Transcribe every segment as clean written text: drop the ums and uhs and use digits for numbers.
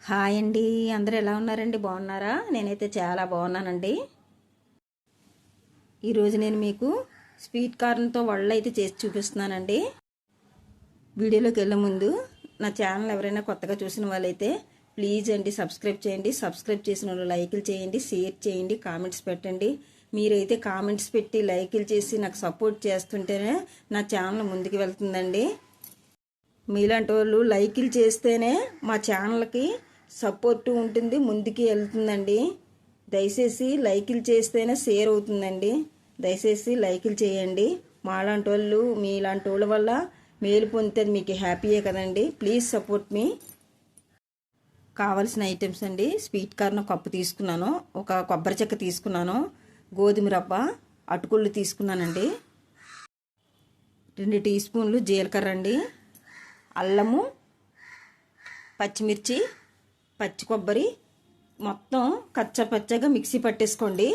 Hi అండి. అందరూ ఎలా ఉన్నారండి? బాగున్నారా? నేనైతే చాలా బాగున్నానండి. ఈరోజు నేను మీకు స్వీట్ కార్న్తో వడలు అయితే చేసి చూపిస్తున్నానండి. వీడియోలోకి వెళ్ళే ముందు నా ఛానల్ ఎవరైనా కొత్తగా చూసిన వాళ్ళైతే ప్లీజ్ అండి సబ్స్క్రైబ్ చేయండి. సబ్స్క్రైబ్ చేసిన వాళ్ళు లైకులు చేయండి, షేర్ చేయండి, కామెంట్స్ పెట్టండి. మీరైతే కామెంట్స్ పెట్టి లైకులు చేసి నాకు సపోర్ట్ చేస్తుంటేనే నా ఛానల్ ముందుకు వెళ్తుందండి. మీలాంటి వాళ్ళు లైకులు చేస్తేనే మా ఛానల్కి సపోర్ట్ ఉంటుంది, ముందుకి వెళ్తుందండి. దయచేసి లైకులు చేస్తేనే షేర్ అవుతుందండి. దయచేసి లైకులు చేయండి. మాలాంటి వాళ్ళు మీలాంటి వాళ్ళ వల్ల మేలు పొందుతుంది, మీకు హ్యాపీయే కదండి. ప్లీజ్ సపోర్ట్ మీ. కావాల్సిన ఐటమ్స్ అండి: స్వీట్ కార్న్ కప్పు తీసుకున్నాను, ఒక కొబ్బరి చెక్క తీసుకున్నాను, గోధుమ రవ్వ, అటుకుళ్ళు తీసుకున్నానండి, 2 టీ స్పూన్లు జీలకర్ర అండి, అల్లము, పచ్చిమిర్చి, పచ్చి కొబ్బరి మొత్తం కచ్చపచ్చగా మిక్సీ పట్టేసుకోండి.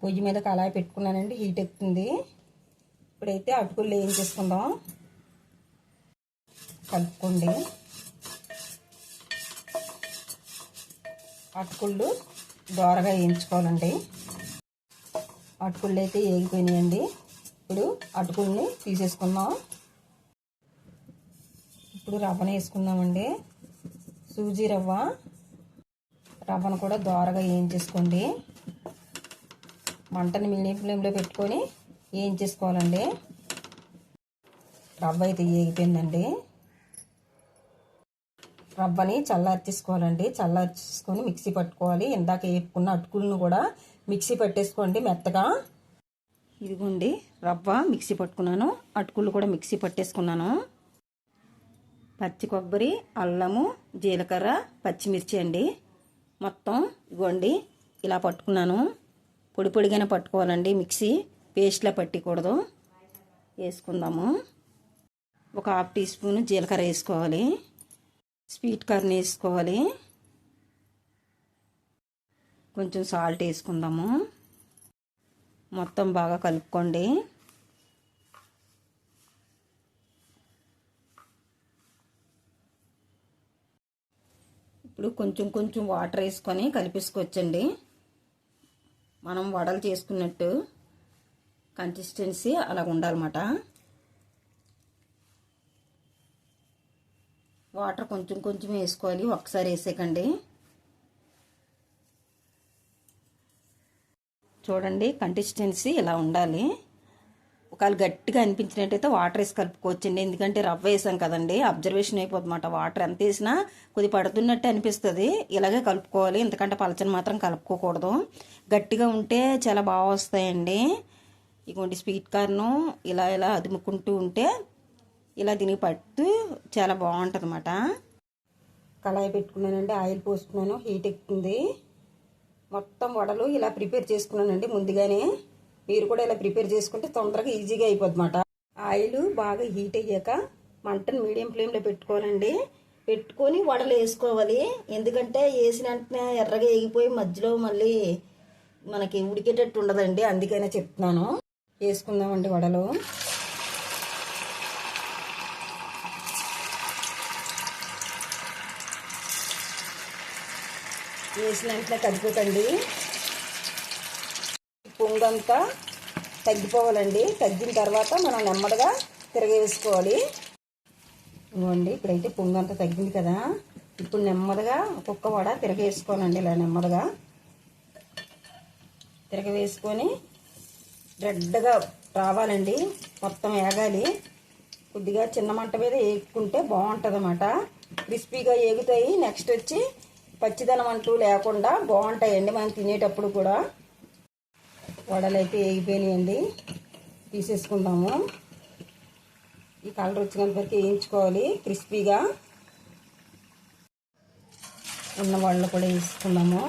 పొయ్యి మీద కళాయి పెట్టుకున్నానండి, హీట్ ఎక్కుతుంది. ఇప్పుడైతే అటుకులు వేయించేసుకుందాం. కలుపుకోండి. అటుకుళ్ళు దోరగా వేయించుకోవాలండి. అటుకుళ్ళు అయితే వేగిపోయినాయండి. ఇప్పుడు అటుకుల్ని తీసేసుకుందాం. ఇప్పుడు రవ్వను వేసుకుందామండి. సూజీ రవ్వ, రవ్వను కూడా దోరగా వేయించేసుకోండి. మంటని మీడియం ఫ్లేమ్లో పెట్టుకొని వేయించేసుకోవాలండి. రవ్వ అయితే వేగిపోయిందండి. రవ్వని చల్లార్చేసుకోవాలండి. చల్లార్చేసుకొని మిక్సీ పట్టుకోవాలి. ఇందాక వేపుకున్న అటుకులను కూడా మిక్సీ పట్టేసుకోండి మెత్తగా. ఇదిగోండి రవ్వ మిక్సీ పట్టుకున్నాను, అటుకులు కూడా మిక్సీ పట్టేసుకున్నాను. పచ్చి కొబ్బరి, అల్లము, జీలకర్ర, పచ్చిమిర్చి అండి మొత్తం ఇవ్వండి ఇలా పట్టుకున్నాను. పొడి పొడిగానే పట్టుకోవాలండి, మిక్సీ పేస్ట్లా పట్టకూడదు. వేసుకుందాము. ఒక 1/2 టీ స్పూన్ జీలకర్ర వేసుకోవాలి. స్వీట్ కార్న్ వేసుకోవాలి. కొంచెం సాల్ట్ వేసుకుందాము. మొత్తం బాగా కలుపుకోండి. ఇప్పుడు కొంచెం కొంచెం వాటర్ వేసుకొని కలిపేసుకోవచ్చండి. మనం వడలు చేసుకున్నట్టు కన్సిస్టెన్సీ అలా ఉండాలన్నమాట. వాటర్ కొంచెం కొంచెం వేసుకోవాలి, ఒకసారి వేసేకండి. చూడండి కన్సిస్టెన్సీ ఇలా ఉండాలి. ఒకవేళ గట్టిగా అనిపించినట్టయితే వాటర్ వేసి కలుపుకోవచ్చండి. ఎందుకంటే రవ్వ వేసాం కదండి, అబ్జర్వేషన్ అయిపోతుందన్నమాట. వాటర్ ఎంత వేసినా కొద్ది పడుతున్నట్టు అనిపిస్తుంది. ఇలాగే కలుపుకోవాలి, ఎందుకంటే పలచని మాత్రం కలుపుకోకూడదు. గట్టిగా ఉంటే చాలా బాగా వస్తాయండి. ఇటువంటి స్వీట్ కార్న్ ఇలా ఇలా అదుముకుంటూ ఉంటే ఇలా దీనికి పట్టు చాలా బాగుంటుంది అన్నమాట. కళాయి పెట్టుకున్నానండి, ఆయిల్ పోసుకున్నాను, హీట్ ఎక్కుతుంది. మొత్తం వడలు ఇలా ప్రిపేర్ చేసుకున్నానండి ముందుగానే. మీరు కూడా ఇలా ప్రిపేర్ చేసుకుంటే తొందరగా ఈజీగా అయిపోద్దన్నమాట. ఆయిల్ బాగా హీట్ అయ్యాక మంటను మీడియం ఫ్లేమ్లో పెట్టుకోవాలండి. పెట్టుకొని వడలు వేసుకోవాలి. ఎందుకంటే వేసిన వెంటనే ఎర్రగా వేగిపోయి మధ్యలో మళ్ళీ మనకి ఉడికేటట్టు ఉండదండి, అందుకనే చెప్తున్నాను. వేసుకుందామండి వడలు. వేసిన వెంటనే కదిపోకండి. పొంగంతా తగ్గిపోవాలండి. తగ్గిన తర్వాత మనం నెమ్మదిగా తిరగేసుకోవాలి. ఇవ్వండి ఇప్పుడైతే పొంగంతా తగ్గింది కదా, ఇప్పుడు నెమ్మదిగా ఒక్కొక్క వడ తిరగేసుకోవాలండి. ఇలా నెమ్మదిగా తిరగవేసుకొని రెడ్గా రావాలండి, మొత్తం వేగాలి. కొద్దిగా చిన్న మంట మీద వేసుకుంటే బాగుంటుంది అన్నమాట. క్రిస్పీగా వేగుతాయి. నెక్స్ట్ వచ్చి పచ్చిదనం అంటూ లేకుండా బాగుంటాయండి మనం తినేటప్పుడు కూడా. వడలు అయితే వేగిపోయినాయండి, తీసేసుకుందాము. ఈ కలర్ వచ్చినంత వరకు వేయించుకోవాలి క్రిస్పీగా. ఉన్న వడలు కూడా వేసుకుందాము.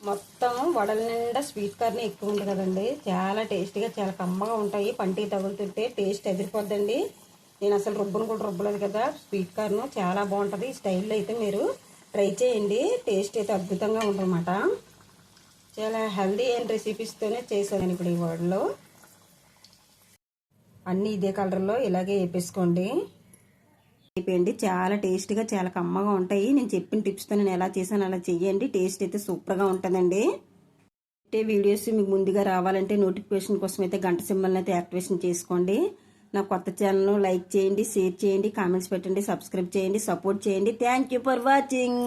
మొత్తం వడల నిండా స్వీట్ కార్న్ ఎక్కువ ఉంటుంది కదండి, చాలా టేస్టీగా చాలా కమ్మగా ఉంటాయి. పంటికి తగులుతుంటే టేస్ట్ ఎదిరిపోద్దండి. నేను అసలు రుబ్బను కూడా రుబ్బలేదు కదా. స్వీట్ కార్న్ చాలా బాగుంటుంది. ఈ స్టైల్లో అయితే మీరు ట్రై చేయండి, టేస్ట్ అయితే అద్భుతంగా ఉంటుందన్నమాట. చాలా హెల్దీ అయిన రెసిపీస్తోనే చేశాను ఇప్పుడు ఈ వడలో. అన్నీ ఇదే కలర్లో ఇలాగే వేపేసుకోండి. అయిపోయింది. చాలా టేస్ట్గా చాలా కమ్మగా ఉంటాయి. నేను చెప్పిన టిప్స్తో నేను ఎలా చేశాను అలా చెయ్యండి. టేస్ట్ అయితే సూపర్గా ఉంటుందండి. వీడియోస్ మీకు ముందుగా రావాలంటే నోటిఫికేషన్ కోసం అయితే గంట సింబల్ని అయితే యాక్టివేషన్ చేసుకోండి. నా కొత్త ఛానల్ను లైక్ చేయండి, షేర్ చేయండి, కామెంట్స్ పెట్టండి, సబ్స్క్రైబ్ చేయండి, సపోర్ట్ చేయండి. Thank you for watching.